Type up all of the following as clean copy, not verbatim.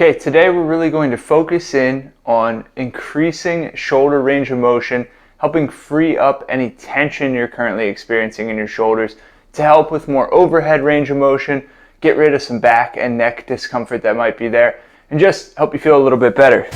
Okay, today we're really going to focus in on increasing shoulder range of motion, helping free up any tension you're currently experiencing in your shoulders to help with more overhead range of motion, get rid of some back and neck discomfort that might be there, and just help you feel a little bit better.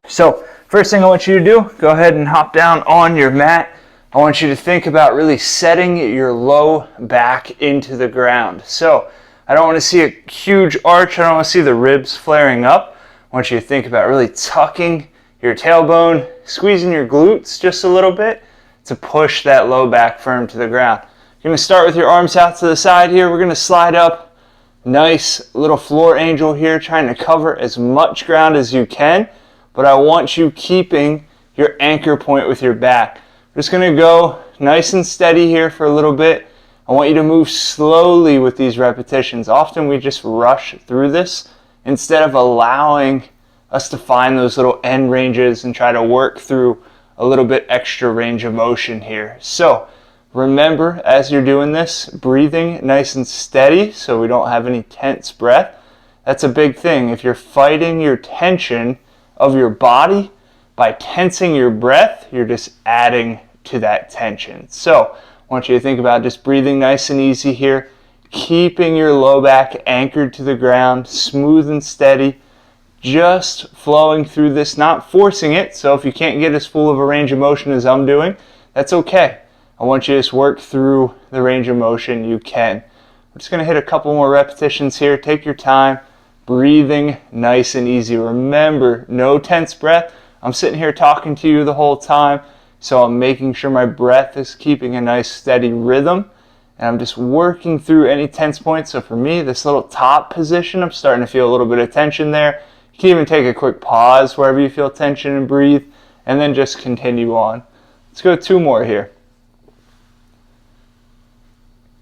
So, first thing I want you to do, go ahead and hop down on your mat. I want you to think about really setting your low back into the ground. So, I don't want to see a huge arch. I don't want to see the ribs flaring up. I want you to think about really tucking your tailbone, squeezing your glutes just a little bit to push that low back firm to the ground. You're going to start with your arms out to the side here. We're going to slide up. Nice little floor angel here, trying to cover as much ground as you can. But I want you keeping your anchor point with your back. We're just going to go nice and steady here for a little bit. I want you to move slowly with these repetitions. Often we just rush through this instead of allowing us to find those little end ranges and try to work through a little bit extra range of motion here. So remember, as you're doing this, breathing nice and steady so we don't have any tense breath. That's a big thing. If you're fighting your tension of your body by tensing your breath, you're just adding to that tension. So I want you to think about just breathing nice and easy here, keeping your low back anchored to the ground, smooth and steady, just flowing through this, not forcing it. So if you can't get as full of a range of motion as I'm doing, that's okay. I want you to just work through the range of motion you can. I'm just going to hit a couple more repetitions here. Take your time, breathing nice and easy. Remember, no tense breath. I'm sitting here talking to you the whole time, so I'm making sure my breath is keeping a nice steady rhythm, and I'm just working through any tense points. So for me, this little top position, I'm starting to feel a little bit of tension there. You can even take a quick pause wherever you feel tension and breathe, and then just continue on. Let's go 2 more here.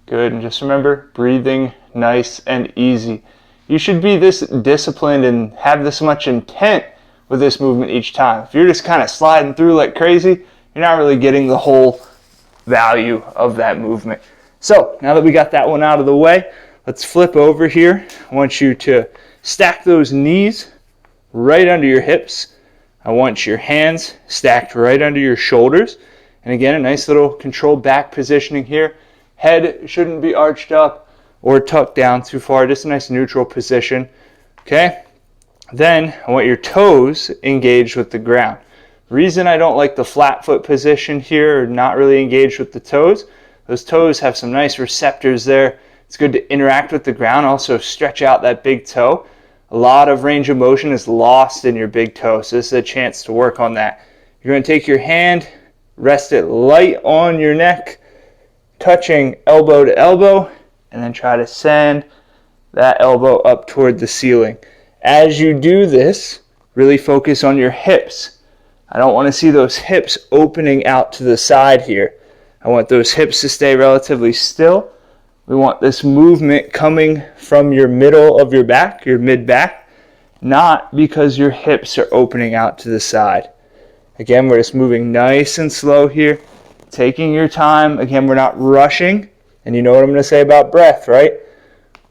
Good, and just remember, breathing nice and easy. You should be this disciplined and have this much intent with this movement each time. If you're just kind of sliding through like crazy, you're not really getting the whole value of that movement. So now that we got that one out of the way, let's flip over here. I want you to stack those knees right under your hips. I want your hands stacked right under your shoulders. And again, a nice little controlled back positioning here. Head shouldn't be arched up or tucked down too far, just a nice neutral position. Okay? Then I want your toes engaged with the ground. The reason I don't like the flat foot position here, or not really engaged with the toes, those toes have some nice receptors there. It's good to interact with the ground, also stretch out that big toe. A lot of range of motion is lost in your big toe, so this is a chance to work on that. You're going to take your hand, rest it light on your neck, touching elbow to elbow, and then try to send that elbow up toward the ceiling. As you do this, really focus on your hips. I don't want to see those hips opening out to the side here. I want those hips to stay relatively still. We want this movement coming from your middle of your back, your mid-back, not because your hips are opening out to the side. Again, we're just moving nice and slow here, taking your time. Again, we're not rushing. And you know what I'm going to say about breath, right?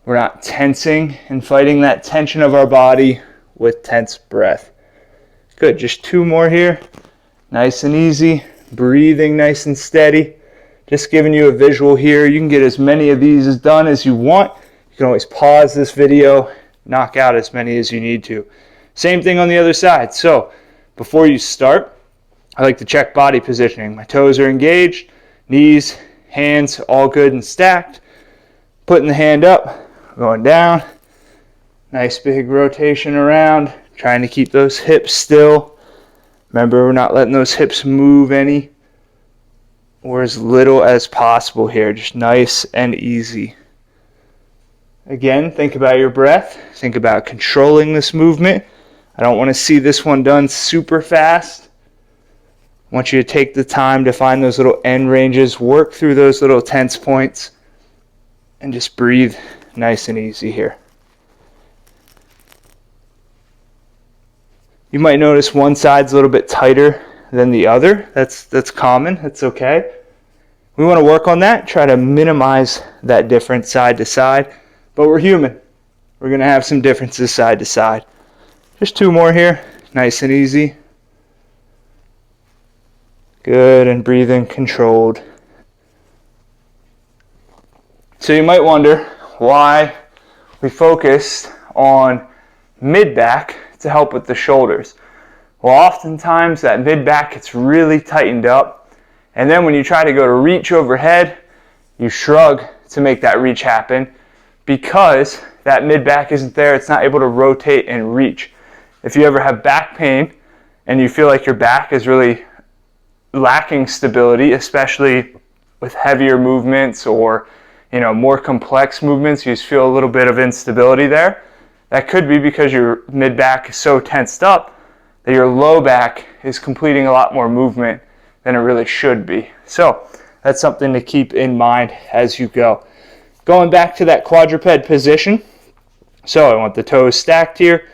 We're not tensing and fighting that tension of our body with tense breath. Good, just 2 more here. Nice and easy, breathing nice and steady. Just giving you a visual here. You can get as many of these done as you want. You can always pause this video, knock out as many as you need to. Same thing on the other side. So before you start, I like to check body positioning. My toes are engaged, knees, hands all good and stacked. Putting the hand up, going down. Nice big rotation around. Trying to keep those hips still. Remember, we're not letting those hips move any or as little as possible here. Just nice and easy. Again, think about your breath. Think about controlling this movement. I don't want to see this one done super fast. I want you to take the time to find those little end ranges, work through those little tense points, and just breathe nice and easy here. You might notice one side's a little bit tighter than the other. That's common. That's okay. We want to work on that, try to minimize that difference side to side, but we're human. We're going to have some differences side to side. Just 2 more here, nice and easy. Good, and breathing controlled. So you might wonder why we focused on mid-back to help with the shoulders. Well, oftentimes that mid-back gets really tightened up, and then when you try to go to reach overhead, you shrug to make that reach happen because that mid-back isn't there. It's not able to rotate and reach. If you ever have back pain and you feel like your back is really lacking stability, especially with heavier movements or more complex movements, you just feel a little bit of instability there. That could be because your mid-back is so tensed up that your low back is completing a lot more movement than it really should be. So that's something to keep in mind as you go. Going back to that quadruped position. So I want the toes stacked here,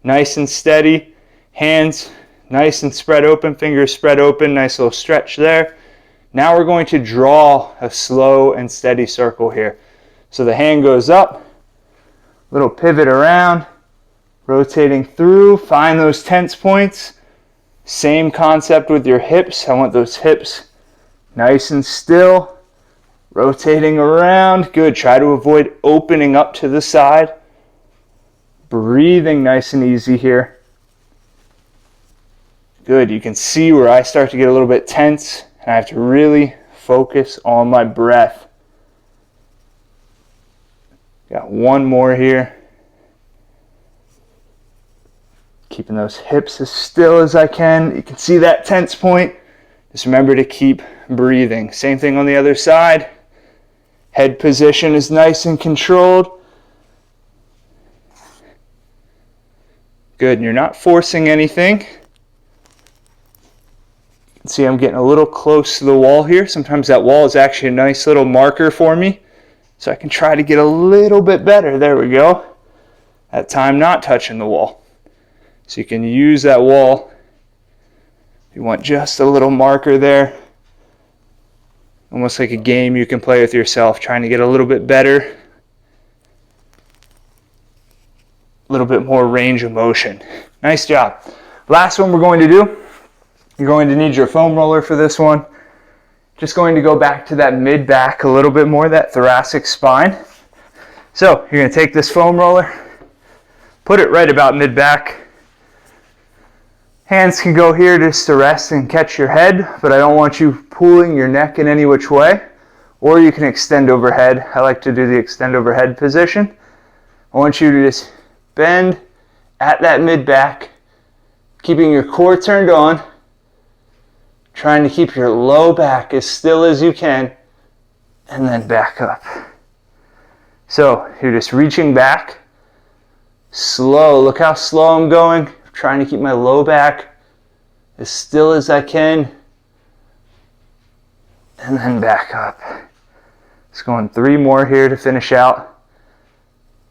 nice and steady, hands nice and spread open, fingers spread open, nice little stretch there. Now we're going to draw a slow and steady circle here. So the hand goes up, little pivot around, rotating through, find those tense points. Same concept with your hips. I want those hips nice and still, rotating around. Good, try to avoid opening up to the side. Breathing nice and easy here. Good, you can see where I start to get a little bit tense. And I have to really focus on my breath. Got 1 more here. Keeping those hips as still as I can. You can see that tense point. Just remember to keep breathing. Same thing on the other side. Head position is nice and controlled. Good, and you're not forcing anything. See, I'm getting a little close to the wall here. Sometimes that wall is actually a nice little marker for me. So I can try to get a little bit better. There we go. That time not touching the wall. So you can use that wall. If you want just a little marker there. Almost like a game you can play with yourself, trying to get a little bit better. A little bit more range of motion. Nice job. Last one we're going to do. You're going to need your foam roller for this one. Just going to go back to that mid-back a little bit more, that thoracic spine. So you're going to take this foam roller, put it right about mid-back. Hands can go here just to rest and catch your head, but I don't want you pulling your neck in any which way. Or you can extend overhead. I like to do the extend overhead position. I want you to just bend at that mid-back, keeping your core turned on. Trying to keep your low back as still as you can, and then back up. So you're just reaching back, slow. Look how slow I'm going. I'm trying to keep my low back as still as I can, and then back up. Just going 3 more here to finish out.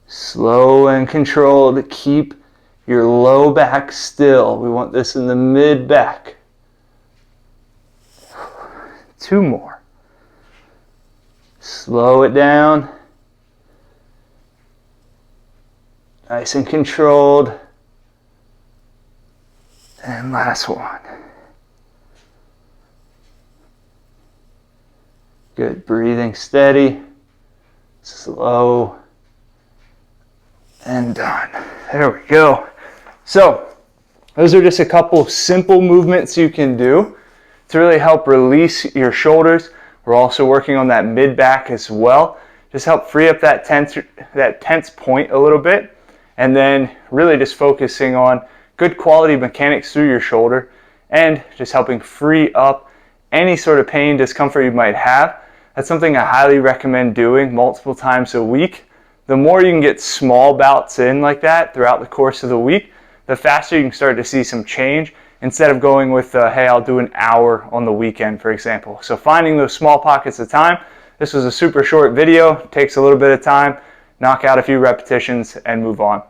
Slow and controlled. Keep your low back still. We want this in the mid back. 2 more. Slow it down. Nice and controlled. And last one. Good, breathing steady, slow, and done. There we go. So, those are just a couple simple movements you can do to really help release your shoulders. We're also working on that mid-back as well. Just help free up that tense point a little bit, and then really just focusing on good quality mechanics through your shoulder and just helping free up any sort of pain, discomfort you might have. That's something I highly recommend doing multiple times a week. The more you can get small bouts in like that throughout the course of the week, the faster you can start to see some change, instead of going with, hey, I'll do an hour on the weekend, for example. So finding those small pockets of time. This was a super short video, takes a little bit of time, knock out a few repetitions and move on.